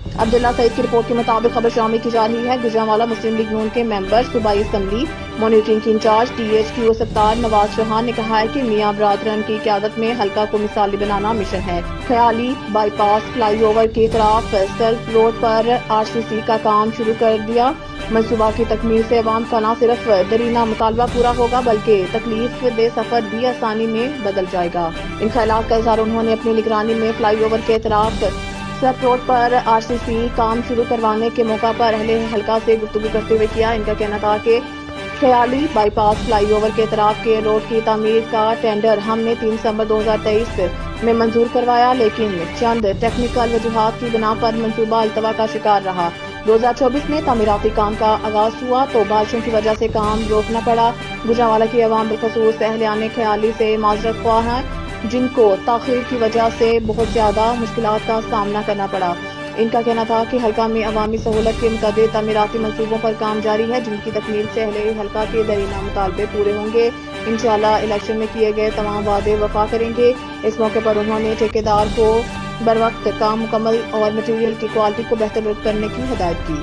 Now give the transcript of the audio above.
عبداللہ سعید کی رپورٹ کے مطابق خبر شامل کی جا رہی ہے گجرانوالہ مسلم لیگ نون کے ممبر صوبائی اسمبلی مانیٹرنگ کے انچارج THQ ستار نواز چوہان نے کہا ہے کہ میاں برادران کی قیادت میں حلقہ کو مثالی بنانا مشن ہے۔ خیالی بائی پاس فلائی اوور کے طرف سلف روڈ پر RCC کا کام شروع کر دیا۔ منصوبہ کی تکمیل سے عوام کا نہ صرف دیرینہ مطالبہ پورا ہوگا بلکہ تکلیف دہ سفر بھی آسانی میں بدل جائے گا۔ ان خیالات کا اظہار انہوں نے اپنی نگرانی میں فلائی اوور کے طرف سلف روڈ پر RCC کام شروع کروانے کے موقع پر اہل حلقہ سے گفتگو کرتے ہوئے کیا۔ ان کا کہنا تھا کہ خیالی بائی پاس فلائی اوور کے طرف کے روڈ کی تعمیر کا ٹینڈر ہم نے 3 دسمبر 2023 میں منظور کروایا، لیکن چند ٹیکنیکل وجوہات کی بنا پر منصوبہ التوا کا شکار رہا۔ 2024 میں تعمیراتی کام کا آغاز ہوا تو بارشوں کی وجہ سے کام روکنا پڑا۔ گجرانوالہ کی عوام بالخصوص اہلیان خیالی سے معذرت خواہ ہیں، جن کو تاخیر کی وجہ سے بہت زیادہ مشکلات کا سامنا کرنا پڑا۔ ان کا کہنا تھا کہ حلقہ میں عوامی سہولت کے متعدد تعمیراتی منصوبوں پر کام جاری ہے، جن کی تکمیل سے اہل حلقہ کے دیرینہ مطالبے پورے ہوں گے۔ انشاءاللہ الیکشن میں کیے گئے تمام وعدے وفا کریں گے۔ اس موقع پر انہوں نے ٹھیکیدار کو بروقت کام مکمل اور مٹیریل کی کوالٹی کو بہتر کرنے کی ہدایت کی۔